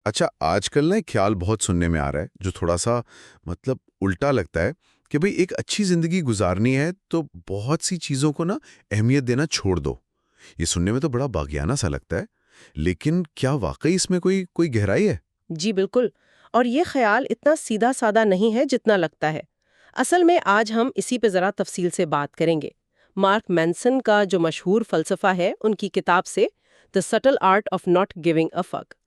اچھا، آج کل نا ایک خیال بہت سننے میں آ رہا ہے جو تھوڑا سا مطلب الٹا لگتا ہے کہ بھئی ایک اچھی زندگی گزارنی ہے تو بہت سی چیزوں کو نا اہمیت دینا چھوڑ دو۔ یہ سننے میں تو بڑا باغیانہ سا لگتا ہے، لیکن کیا واقعی اس میں کوئی گہرائی ہے؟ جی بالکل، اور یہ خیال اتنا سیدھا سادہ نہیں ہے جتنا لگتا ہے۔ اصل میں آج ہم اسی پہ ذرا تفصیل سے بات کریں گے۔ مارک مینسن کا جو مشہور فلسفہ ہے، ان کی کتاب سے The Subtle Art of Not Giving a Fuck۔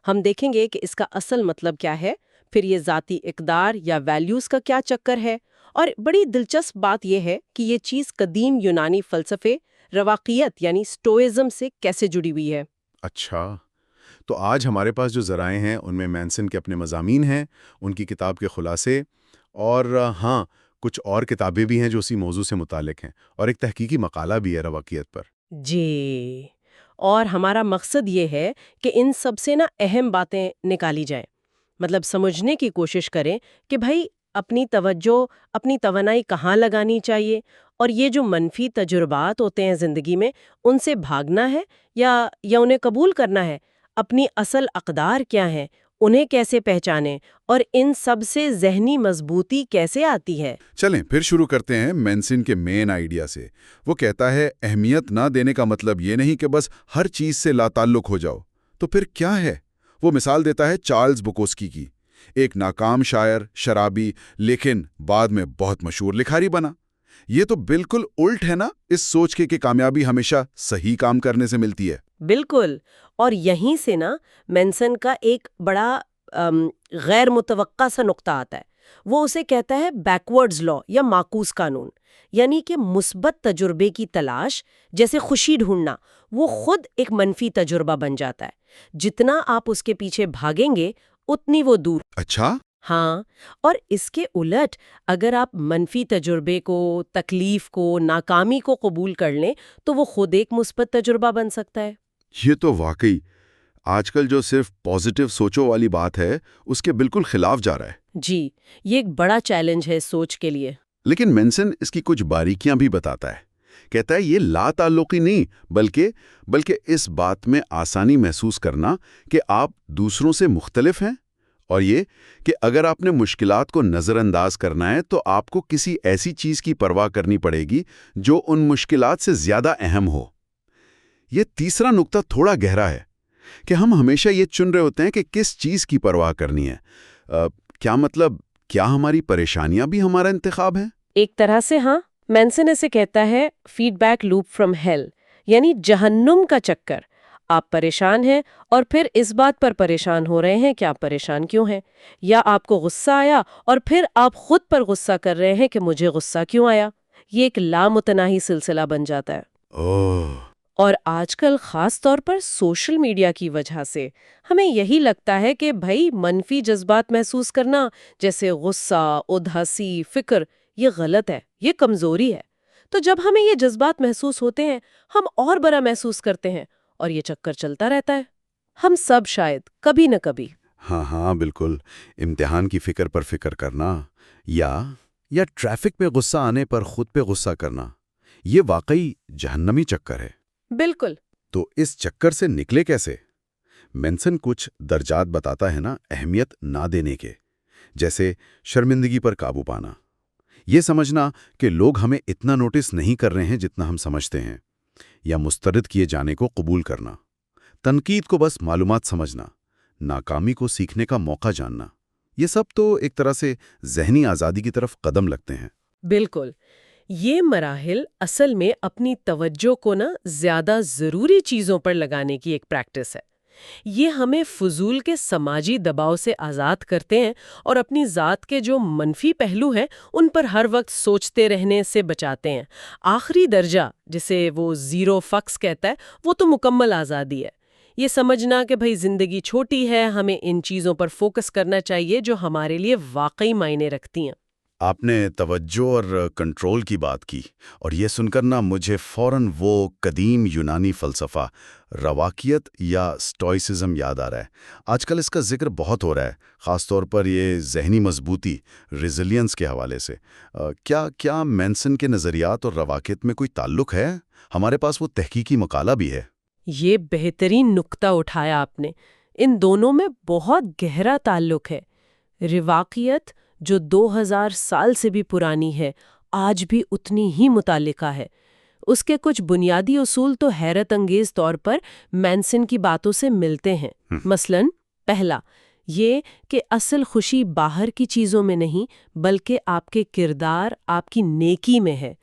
ہم دیکھیں گے کہ اس کا اصل مطلب کیا ہے، پھر یہ ذاتی اقدار یا ویلیوز کا کیا چکر ہے، اور بڑی دلچسپ بات یہ ہے کہ یہ چیز قدیم یونانی فلسفے رواقیت یعنی سٹوئزم سے کیسے جڑی ہوئی ہے۔ اچھا، تو آج ہمارے پاس جو ذرائع ہیں ان میں مینسن کے اپنے مضامین ہیں، ان کی کتاب کے خلاصے، اور ہاں، کچھ اور کتابیں بھی ہیں جو اسی موضوع سے متعلق ہیں، اور ایک تحقیقی مقالہ بھی ہے رواقیت پر۔ جی، اور ہمارا مقصد یہ ہے کہ ان سب سے اہم باتیں نکالی جائیں، مطلب سمجھنے کی کوشش کریں کہ بھائی اپنی توجہ، اپنی توانائی کہاں لگانی چاہیے، اور یہ جو منفی تجربات ہوتے ہیں زندگی میں، ان سے بھاگنا ہے یا انہیں قبول کرنا ہے، اپنی اصل اقدار کیا ہیں، انہیں کیسے پہچانیں، اور ان سب سے ذہنی مضبوطی کیسے آتی ہے۔ چلیں پھر شروع کرتے ہیں مینسن کے مین آئیڈیا سے۔ وہ کہتا ہے اہمیت نہ دینے کا مطلب یہ نہیں کہ بس ہر چیز سے لا تعلق ہو جاؤ۔ تو پھر کیا ہے؟ وہ مثال دیتا ہے چارلز بکوسکی کی، ایک ناکام شاعر، شرابی، لیکن بعد میں بہت مشہور لکھاری بنا۔ یہ تو بالکل الٹ ہے نا اس سوچ کے کہ کامیابی ہمیشہ صحیح کام کرنے سے ملتی ہے۔ بالکل، اور یہیں سے مینسن کا ایک بڑا غیر متوقع سا نقطہ آتا ہے۔ وہ اسے کہتا ہے بیکورڈز لا یا معکوس قانون، یعنی کہ مثبت تجربے کی تلاش، جیسے خوشی ڈھونڈنا، وہ خود ایک منفی تجربہ بن جاتا ہے۔ جتنا آپ اس کے پیچھے بھاگیں گے اتنی وہ دور۔ اچھا، ہاں، اور اس کے الٹ اگر آپ منفی تجربے کو، تکلیف کو، ناکامی کو قبول کر لیں تو وہ خود ایک مثبت تجربہ بن سکتا ہے۔ یہ تو واقعی آج کل جو صرف پازیٹیو سوچو والی بات ہے اس کے بالکل خلاف جا رہا ہے۔ جی، یہ ایک بڑا چیلنج ہے سوچ کے لیے۔ لیکن مینسن اس کی کچھ باریکیاں بھی بتاتا ہے۔ کہتا ہے یہ لا تعلقی نہیں بلکہ اس بات میں آسانی محسوس کرنا کہ آپ دوسروں سے مختلف ہیں، اور یہ کہ اگر آپ نے مشکلات کو نظر انداز کرنا ہے تو آپ کو کسی ایسی چیز کی پرواہ کرنی پڑے گی جو ان مشکلات سے زیادہ اہم ہو۔ یہ تیسرا نقطہ تھوڑا گہرا ہے کہ ہم ہمیشہ یہ چن رہے ہوتے ہیں کہ کس چیز کی پرواہ کرنی ہے۔ کیا ہماری پریشانیاں بھی ہمارا انتخاب ہیں؟ ایک طرح سے ہاں، مینسن اسے کہتا ہے feed back loop from hell, یعنی جہنم کا چکر۔ آپ پریشان ہیں اور پھر اس بات پر پریشان ہو رہے ہیں کہ آپ پریشان کیوں ہیں، یا آپ کو غصہ آیا اور پھر آپ خود پر غصہ کر رہے ہیں کہ مجھے غصہ کیوں آیا۔ یہ ایک لامتناہی سلسلہ بن جاتا ہے۔ اوہ، اور آج کل خاص طور پر سوشل میڈیا کی وجہ سے ہمیں یہی لگتا ہے کہ بھائی منفی جذبات محسوس کرنا، جیسے غصہ، اداسی، فکر، یہ غلط ہے، یہ کمزوری ہے۔ تو جب ہمیں یہ جذبات محسوس ہوتے ہیں ہم اور برا محسوس کرتے ہیں، اور یہ چکر چلتا رہتا ہے۔ ہم سب شاید کبھی نہ کبھی۔ ہاں بالکل، امتحان کی فکر پر فکر کرنا یا ٹریفک پہ غصہ آنے پر خود پہ غصہ کرنا، یہ واقعی جہنمی چکر ہے۔ بالکل۔ تو اس چکر سے نکلے کیسے؟ مینسن کچھ درجات بتاتا ہے نا اہمیت نہ دینے کے، جیسے شرمندگی پر قابو پانا، یہ سمجھنا کہ لوگ ہمیں اتنا نوٹس نہیں کر رہے ہیں جتنا ہم سمجھتے ہیں، یا مسترد کیے جانے کو قبول کرنا، تنقید کو بس معلومات سمجھنا، ناکامی کو سیکھنے کا موقع جاننا، یہ سب تو ایک طرح سے ذہنی آزادی کی طرف قدم لگتے ہیں۔ بالکل، یہ مراحل اصل میں اپنی توجہ کو زیادہ ضروری چیزوں پر لگانے کی ایک پریکٹس ہے۔ یہ ہمیں فضول کے سماجی دباؤ سے آزاد کرتے ہیں اور اپنی ذات کے جو منفی پہلو ہیں ان پر ہر وقت سوچتے رہنے سے بچاتے ہیں۔ آخری درجہ، جسے وہ زیرو فکس کہتا ہے، وہ تو مکمل آزادی ہے۔ یہ سمجھنا کہ بھئی زندگی چھوٹی ہے، ہمیں ان چیزوں پر فوکس کرنا چاہیے جو ہمارے لیے واقعی معنی رکھتی ہیں۔ آپ نے توجہ اور کنٹرول کی بات کی، اور یہ سن کر مجھے فوراً وہ قدیم یونانی فلسفہ رواقیت یا سٹوئسزم یاد آ رہا ہے۔ آج کل اس کا ذکر بہت ہو رہا ہے، خاص طور پر یہ ذہنی مضبوطی، ریزیلینس کے حوالے سے۔ کیا مینسن کے نظریات اور رواقیت میں کوئی تعلق ہے؟ ہمارے پاس وہ تحقیقی مقالہ بھی ہے۔ یہ بہترین نقطہ اٹھایا آپ نے۔ ان دونوں میں بہت گہرا تعلق ہے۔ رواقیت جو 2000 سال سے بھی پرانی ہے، آج بھی اتنی ہی متعلقہ ہے۔ اس کے کچھ بنیادی اصول تو حیرت انگیز طور پر مینسن کی باتوں سے ملتے ہیں۔ مثلاً پہلا یہ کہ اصل خوشی باہر کی چیزوں میں نہیں بلکہ آپ کے کردار، آپ کی نیکی میں ہے۔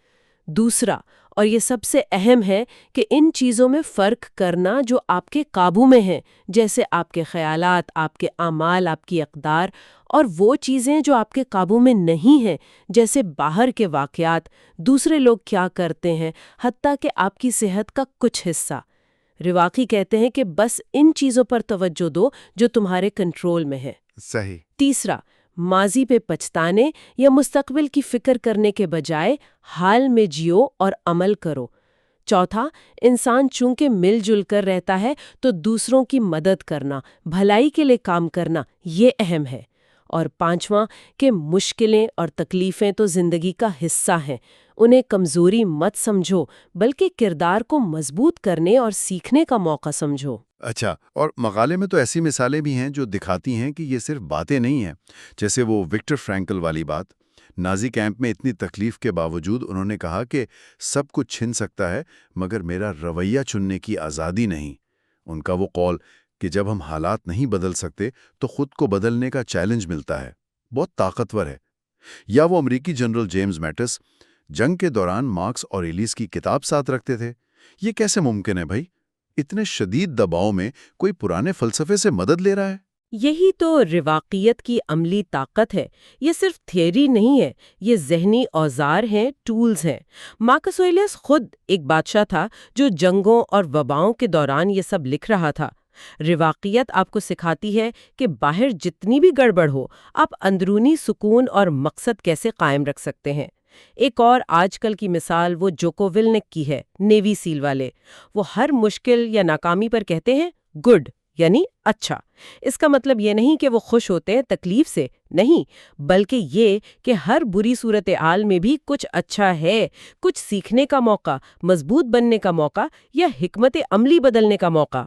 دوسرا، اور یہ سب سے اہم ہے، کہ ان چیزوں میں فرق کرنا جو آپ کے قابو میں ہیں، جیسے آپ کے خیالات، آپ کے اعمال، آپ کی اقدار، اور وہ چیزیں جو آپ کے قابو میں نہیں ہیں، جیسے باہر کے واقعات، دوسرے لوگ کیا کرتے ہیں، حتیٰ کہ آپ کی صحت کا کچھ حصہ۔ رواقی کہتے ہیں کہ بس ان چیزوں پر توجہ دو جو تمہارے کنٹرول میں ہے۔ صحیح۔ تیسرا، ماضی پہ پچھتانے یا مستقبل کی فکر کرنے کے بجائے حال میں جیو اور عمل کرو۔ چوتھا، انسان چونکہ مل جل کر رہتا ہے تو دوسروں کی مدد کرنا، بھلائی کے لیے کام کرنا، یہ اہم ہے۔ اور پانچواں، کہ مشکلیں اور تکلیفیں تو زندگی کا حصہ ہیں، انہیں کمزوری مت سمجھو بلکہ کردار کو مضبوط کرنے اور سیکھنے کا موقع سمجھو۔ اچھا، اور مقالے میں تو ایسی مثالیں بھی ہیں جو دکھاتی ہیں کہ یہ صرف باتیں نہیں ہیں، جیسے وہ وکٹر فرینکل والی بات۔ نازی کیمپ میں اتنی تکلیف کے باوجود انہوں نے کہا کہ سب کچھ چھن سکتا ہے مگر میرا رویہ چننے کی آزادی نہیں۔ ان کا وہ قول کہ جب ہم حالات نہیں بدل سکتے تو خود کو بدلنے کا چیلنج ملتا ہے، بہت طاقتور ہے۔ یا وہ امریکی جنرل جیمز میٹس جنگ کے دوران مارکس اور ایلیس کی کتاب ساتھ رکھتے تھے۔ یہ کیسے ممکن ہے بھائی؟ اتنے شدید دباؤ میں کوئی پرانے فلسفے سے مدد لے رہا ہے؟ یہی تو رواقیت کی عملی طاقت ہے۔ یہ صرف تھیوری نہیں ہے، یہ ذہنی اوزار ہیں، ٹولز ہیں۔ مارکس اوریلیس خود ایک بادشاہ تھا جو جنگوں اور وباؤں کے دوران یہ سب لکھ رہا تھا۔ رواقیت آپ کو سکھاتی ہے کہ باہر جتنی بھی گڑبڑ ہو، آپ اندرونی سکون اور مقصد کیسے قائم رکھ سکتے ہیں۔ ایک اور آج کل کی مثال وہ جوکو ولنک کی ہے، نیوی سیل والے۔ وہ ہر مشکل یا ناکامی پر کہتے ہیں گڈ، یعنی اچھا۔ اس کا مطلب یہ نہیں کہ وہ خوش ہوتے ہیں تکلیف سے، نہیں، بلکہ یہ کہ ہر بری صورتحال میں بھی کچھ اچھا ہے، کچھ سیکھنے کا موقع، مضبوط بننے کا موقع یا حکمت عملی بدلنے کا موقع۔